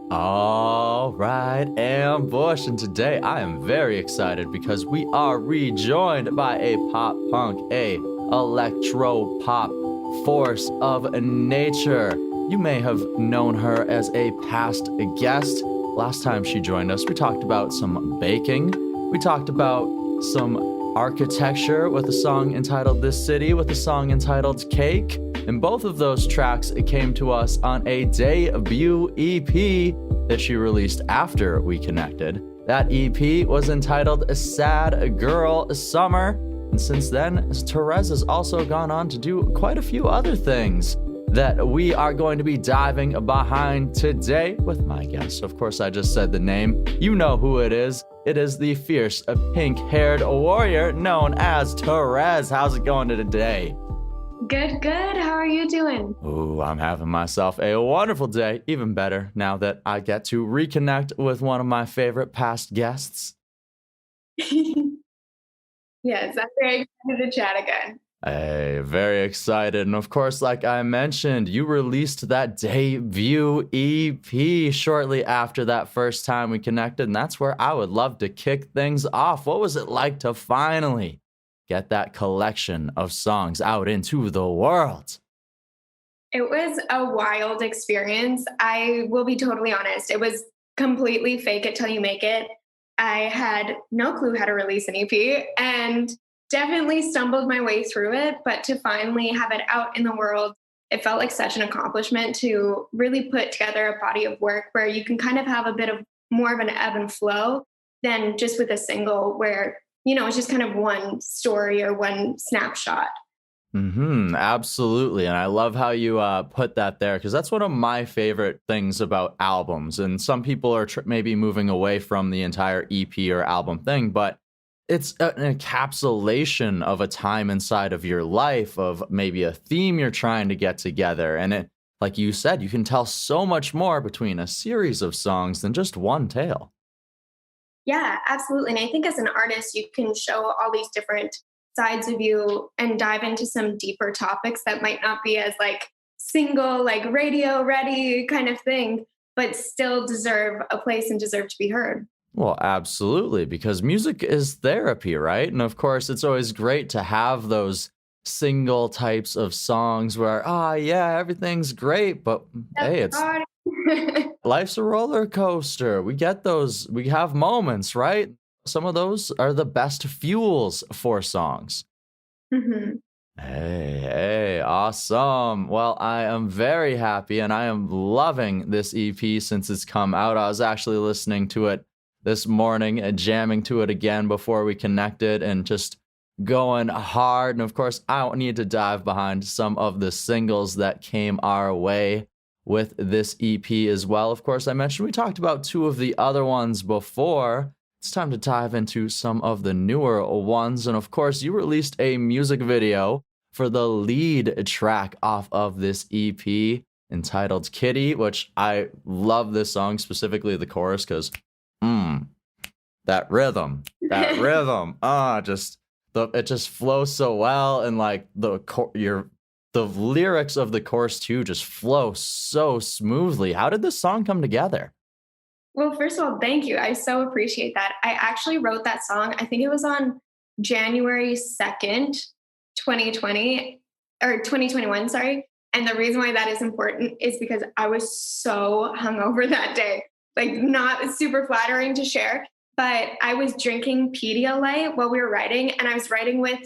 All right, Ambush, and today I am very excited because we are rejoined by a pop punk, a electro pop force of nature. You may have known her as a past guest. Last time she joined us, we talked about some baking. We talked about some architecture with a song entitled This City, with a song entitled Cake. And both of those tracks came to us on a debut EP that she released after we connected. That EP was entitled Sad Girl Summer. And since then, Terez has also gone on to do quite a few other things that we are going to be diving behind today with my guest. Of course, I just said the name. You know who it is. It is the fierce, pink-haired warrior known as Terez. How's it going today? Good. How are you doing? Ooh, I'm having myself a wonderful day. Even better now that I get to reconnect with one of my favorite past guests. Yes, I'm very excited to chat again. Hey, very excited. And of course, like I mentioned, you released that debut EP shortly after that first time we connected. And that's where I would love to kick things off. What was it like to finally get that collection of songs out into the world? It was a wild experience. I will be totally honest. It was completely fake it till you make it. I had no clue how to release an EP and definitely stumbled my way through it. But to finally have it out in the world, it felt like such an accomplishment to really put together a body of work where you can kind of have a bit of more of an ebb and flow than just with a single where it's just kind of one story or one snapshot. Absolutely. And I love how you put that there, because that's one of my favorite things about albums. And some people are maybe moving away from the entire EP or album thing, but it's an encapsulation of a time inside of your life, of maybe a theme you're trying to get together. And it, like you said, you can tell so much more between a series of songs than just one tale. Yeah, absolutely. And I think as an artist, you can show all these different sides of you and dive into some deeper topics that might not be as single, radio ready kind of thing, but still deserve a place and deserve to be heard. Well, absolutely, because music is therapy, right? And of course, it's always great to have those single types of songs where, yeah, everything's great, but hey, it's life's a roller coaster. We get those, we have moments, right? Some of those are the best fuels for songs. Mm-hmm. Hey, awesome. Well, I am very happy and I am loving this EP since it's come out. I was actually listening to it this morning and jamming to it again before we connected and just going hard. And of course, I don't need to dive behind some of the singles that came our way with this EP as well. Of course, I mentioned we talked about two of the other ones before. It's time to dive into some of the newer ones. And of course, you released a music video for the lead track off of this EP entitled Kitty, which I love this song, specifically the chorus, because that rhythm, it just flows so well. And the lyrics of the chorus too just flow so smoothly. How did this song come together? Well, first of all, thank you. I so appreciate that. I actually wrote that song, I think it was on January 2nd, 2020, or 2021, sorry. And the reason why that is important is because I was so hungover that day. Not super flattering to share, but I was drinking Pedialyte while we were writing, and I was writing with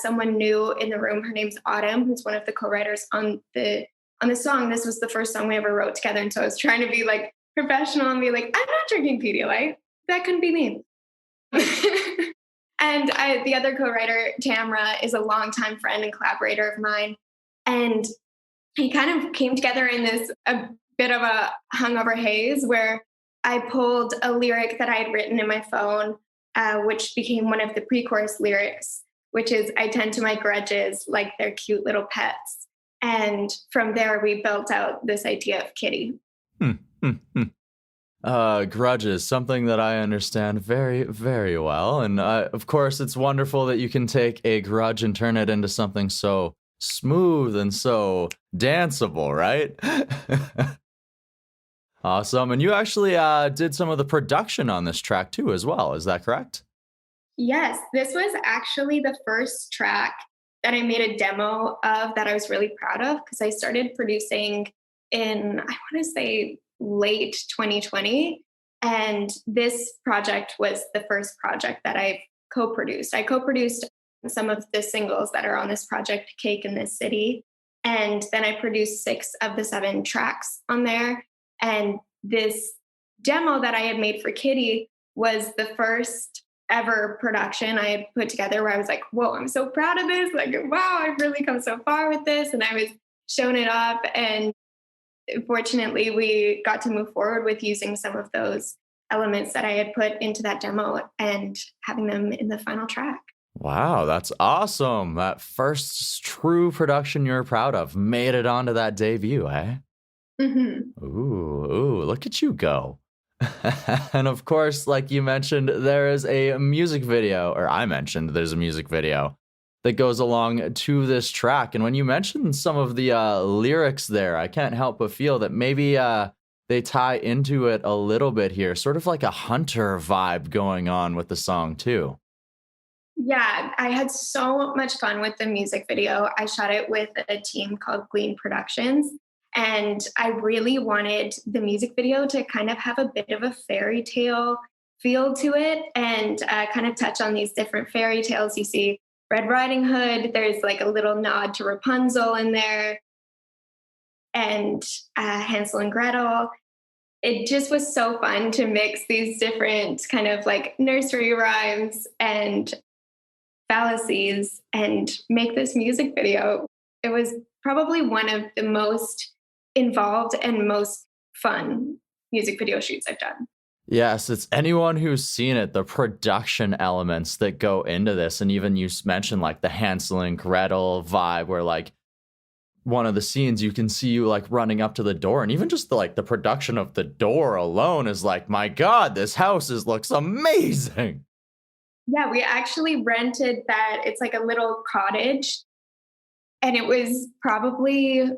someone new in the room. Her name's Autumn, who's one of the co-writers on the song. This was the first song we ever wrote together, and so I was trying to be professional and be I'm not drinking Pedialyte. That couldn't be me. And the other co-writer, Tamra, is a longtime friend and collaborator of mine, and he kind of came together in a bit of a hungover haze where I pulled a lyric that I had written in my phone, which became one of the pre-chorus lyrics, which is, I tend to my grudges like they're cute little pets. And from there, we built out this idea of Kitty. Grudges, something that I understand very, very well. And of course, it's wonderful that you can take a grudge and turn it into something so smooth and so danceable, right? Awesome. And you actually did some of the production on this track too, as well. Is that correct? Yes, this was actually the first track that I made a demo of that I was really proud of because I started producing in, I want to say, late 2020. And this project was the first project that I co produced. I co produced some of the singles that are on this project, Cake in This City. And then I produced 6 of the 7 tracks on there. And this demo that I had made for Kitty was the first ever production I had put together where I was like, whoa, I'm so proud of this. Like, wow, I've really come so far with this. And I was showing it up. And fortunately, we got to move forward with using some of those elements that I had put into that demo and having them in the final track. Wow, that's awesome. That first true production you're proud of made it onto that debut, eh? Hmm. Ooh, look at you go. And of course, like you mentioned, there is a music video, or I mentioned there's a music video that goes along to this track. And when you mentioned some of the lyrics there, I can't help but feel that maybe they tie into it a little bit here, sort of like a hunter vibe going on with the song, too. Yeah, I had so much fun with the music video. I shot it with a team called Glean Productions. And I really wanted the music video to kind of have a bit of a fairy tale feel to it and kind of touch on these different fairy tales. You see Red Riding Hood, there's like a little nod to Rapunzel in there, and Hansel and Gretel. It just was so fun to mix these different kind of like nursery rhymes and fallacies and make this music video. It was probably one of the most involved and most fun music video shoots I've done. Yes, it's anyone who's seen it, the production elements that go into this. And even you mentioned like the Hansel and Gretel vibe, where like one of the scenes you can see you like running up to the door. And even just the production of the door alone is like, my God, this house looks amazing. Yeah, we actually rented that. It's like a little cottage, and it was probably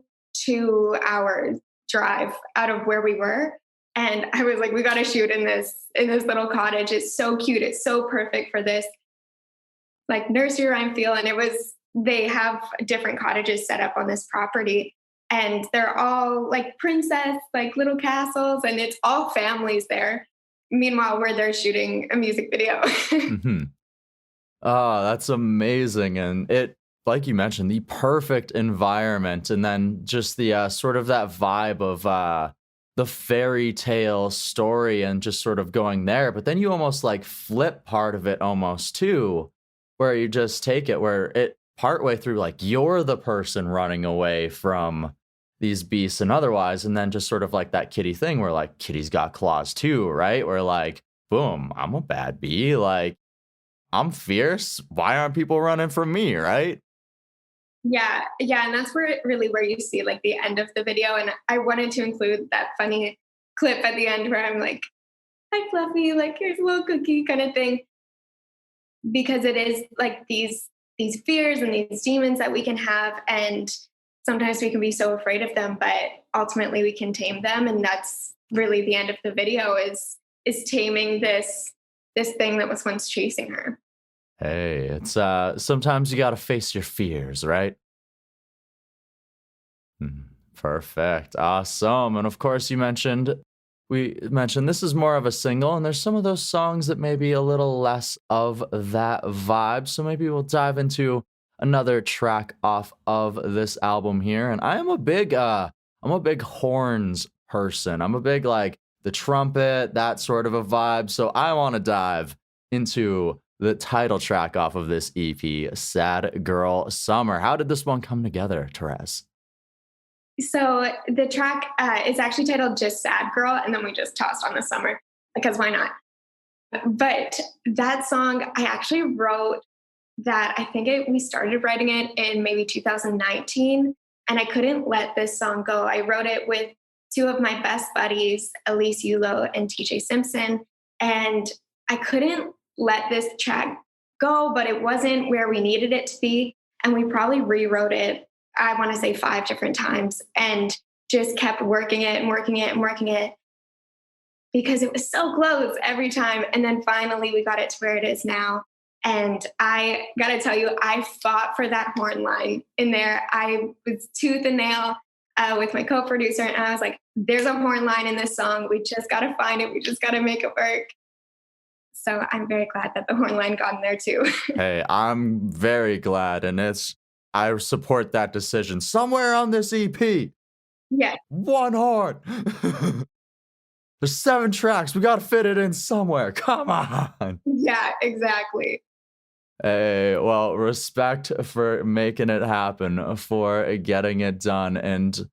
2 hours drive out of where we were. And I was like, we got to shoot in this little cottage. It's so cute. It's so perfect for this like nursery rhyme feel. And they have different cottages set up on this property, and they're all like princess, like little castles, and it's all families there. Meanwhile, we're there shooting a music video. Hmm. Oh, that's amazing. And it, like you mentioned, the perfect environment. And then just the sort of that vibe of the fairy tale story and just sort of going there. But then you almost like flip part of it almost too, where you just take it where it partway through, like you're the person running away from these beasts and otherwise. And then just sort of like that kitty thing where like kitty's got claws too, right? Where like, boom, I'm a bad bee. Like, I'm fierce. Why aren't people running from me, right? Yeah, and that's where you see like the end of the video. And I wanted to include that funny clip at the end where I'm like, "Hi, Fluffy, like here's a little cookie," kind of thing, because it is like these fears and these demons that we can have, and sometimes we can be so afraid of them, but ultimately we can tame them, and that's really the end of the video is taming this thing that was once chasing her. Hey, it's sometimes you gotta face your fears, right? Mhm. Perfect. Awesome. And of course we mentioned this is more of a single, and there's some of those songs that may be a little less of that vibe. So maybe we'll dive into another track off of this album here. And I'm a big horns person. I'm a big like the trumpet, that sort of a vibe. So I want to dive into the title track off of this EP, Sad Girl Summer. How did this one come together, Terez? So the track is actually titled just Sad Girl, and then we just tossed on the summer because why not? But that song, I actually wrote that. We started writing it in maybe 2019, and I couldn't let this song go. I wrote it with 2 of my best buddies, Elise Yulo and TJ Simpson, and I couldn't let this track go, but it wasn't where we needed it to be. And we probably rewrote it, I want to say 5 different times, and just kept working it and working it and working it. because it was so close every time. And then finally we got it to where it is now. And I gotta tell you, I fought for that horn line in there. I was tooth and nail with my co-producer, and I was like, there's a horn line in this song. We just gotta find it. We just gotta make it work. So I'm very glad that the horn line got in there too. Hey, I'm very glad, and I support that decision. Somewhere on this EP, Yeah, one horn. There's 7 tracks. We gotta fit it in somewhere. Come on. yeah, exactly. Hey, well, respect for making it happen, for getting it done, and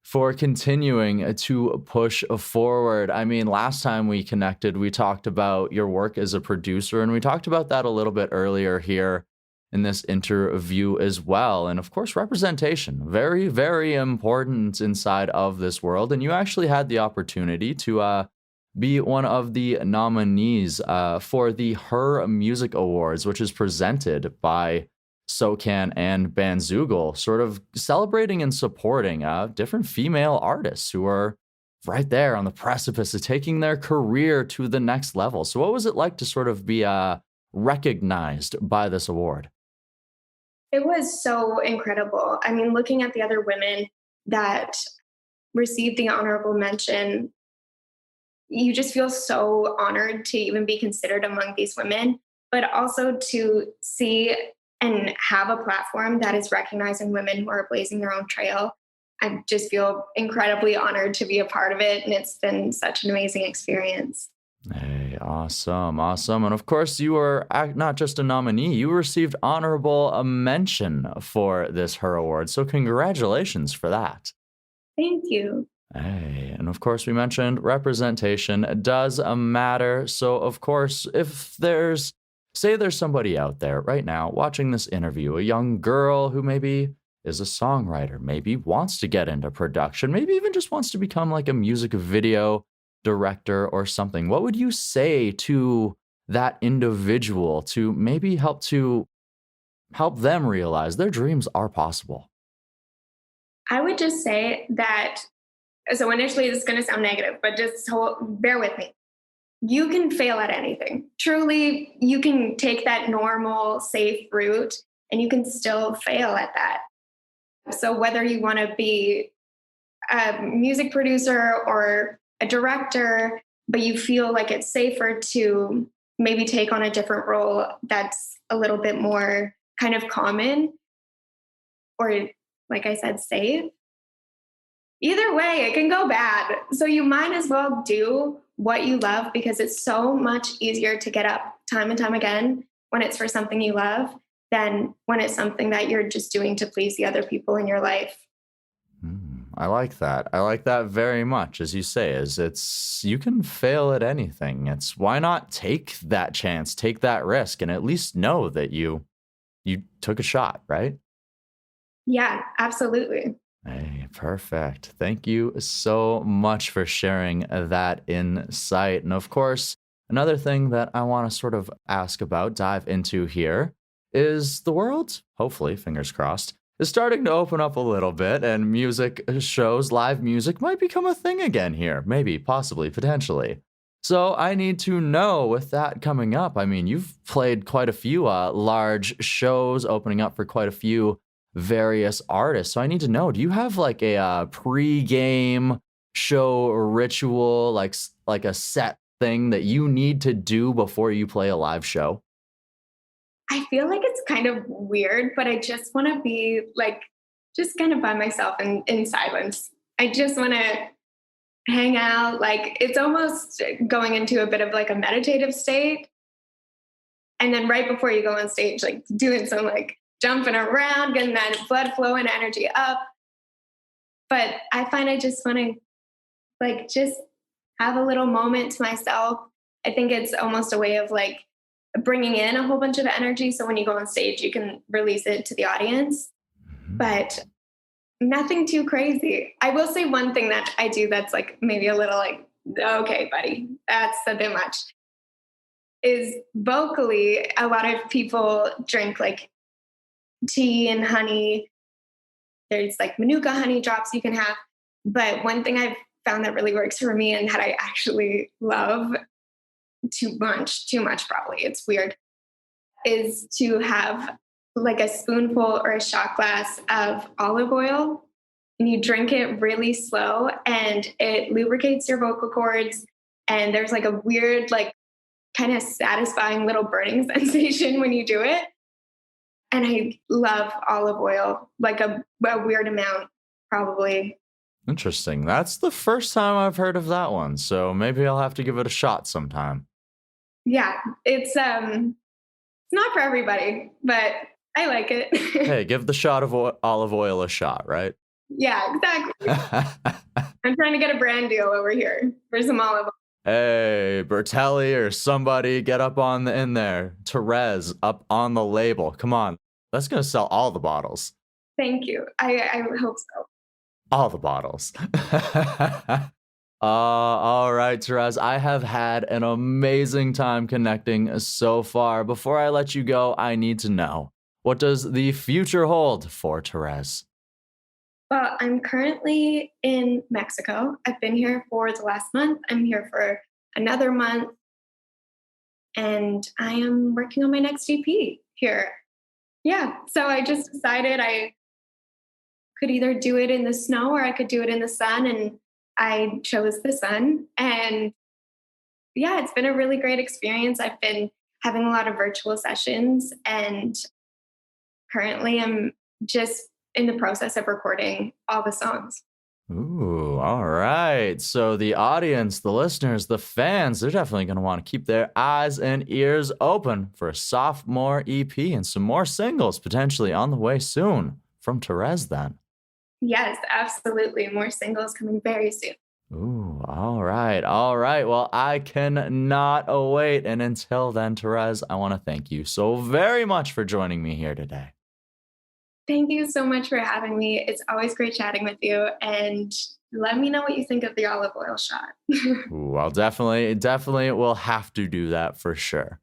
for continuing to push forward. I mean, last time we connected, we talked about your work as a producer, and we talked about that a little bit earlier here in this interview as well. And of course, representation, very, very important inside of this world. And you actually had the opportunity to be one of the nominees for the Her Music Awards, which is presented by SOCAN and Bandzoogle, sort of celebrating and supporting different female artists who are right there on the precipice of taking their career to the next level. So what was it like to sort of be recognized by this award? It was so incredible. I mean, looking at the other women that received the honorable mention, you just feel so honored to even be considered among these women, but also to see and have a platform that is recognizing women who are blazing their own trail. I just feel incredibly honored to be a part of it. And it's been such an amazing experience. Hey, awesome, awesome. And of course, you were not just a nominee, you received honorable mention for this Her Award. So congratulations for that. Thank you. Hey, and of course, we mentioned representation does matter. So, of course, if say there's somebody out there right now watching this interview, a young girl who maybe is a songwriter, maybe wants to get into production, maybe even just wants to become like a music video director or something, what would you say to that individual to maybe help them realize their dreams are possible? I would just say that, so initially this is going to sound negative, but bear with me. You can fail at anything. Truly, you can take that normal, safe route and you can still fail at that. So whether you want to be a music producer or a director, but you feel like it's safer to maybe take on a different role that's a little bit more kind of common or, like I said, safe. Either way, it can go bad. So you might as well do what you love because it's so much easier to get up time and time again when it's for something you love than when it's something that you're just doing to please the other people in your life. I like that. I like that very much. As you say, you can fail at anything. It's why not take that chance, take that risk, and at least know that you took a shot, right? Yeah, absolutely. Hey, perfect. Thank you so much for sharing that insight. And of course, another thing that I want to sort of ask about, dive into here, is the world, hopefully, fingers crossed, is starting to open up a little bit, and music shows, live music might become a thing again here. Maybe, possibly, potentially. So I need to know, with that coming up, I mean, you've played quite a few large shows, opening up for quite a few various artists. So I need to know, do you have like a pre-game show ritual, like a set thing that you need to do before you play a live show? I feel like it's kind of weird, but I just want to be like, just kind of by myself and in silence. I just want to hang out. Like it's almost going into a bit of like a meditative state. And then right before you go on stage, like doing some like jumping around, getting that blood flow and energy up. But I find I just want to like just have a little moment to myself. I think it's almost a way of like bringing in a whole bunch of energy. So when you go on stage, you can release it to the audience, but nothing too crazy. I will say one thing that I do that's like maybe a little like, okay, buddy, that's a bit much, is vocally, a lot of people drink like tea and honey. There's like manuka honey drops you can have. But one thing I've found that really works for me and that I actually love too much probably. It's weird. Is to have like a spoonful or a shot glass of olive oil and you drink it really slow and it lubricates your vocal cords. And there's like a weird, like kind of satisfying little burning sensation when you do it. And I love olive oil, like a weird amount, probably. Interesting. That's the first time I've heard of that one. So maybe I'll have to give it a shot sometime. Yeah, it's not for everybody, but I like it. Hey, give the shot of olive oil a shot, right? Yeah, exactly. I'm trying to get a brand deal over here for some olive oil. Hey, Bertelli or somebody, get up in there. Terez, up on the label. Come on. That's going to sell all the bottles. Thank you. I hope so. All the bottles. All right, Terez. I have had an amazing time connecting so far. Before I let you go, I need to know, what does the future hold for Terez? Well, I'm currently in Mexico. I've been here for the last month. I'm here for another month. And I am working on my next EP here. Yeah. So I just decided I could either do it in the snow or I could do it in the sun. And I chose the sun. And yeah, it's been a really great experience. I've been having a lot of virtual sessions and currently I'm just in the process of recording all the songs. Ooh, all right. So the audience, the listeners, the fans, they're definitely going to want to keep their eyes and ears open for a sophomore EP and some more singles potentially on the way soon from Terez then. Yes, absolutely. More singles coming very soon. Ooh, all right. All right. Well, I cannot await. And until then, Terez, I want to thank you so very much for joining me here today. Thank you so much for having me. It's always great chatting with you. And let me know what you think of the olive oil shot. Ooh, I'll definitely will have to do that for sure.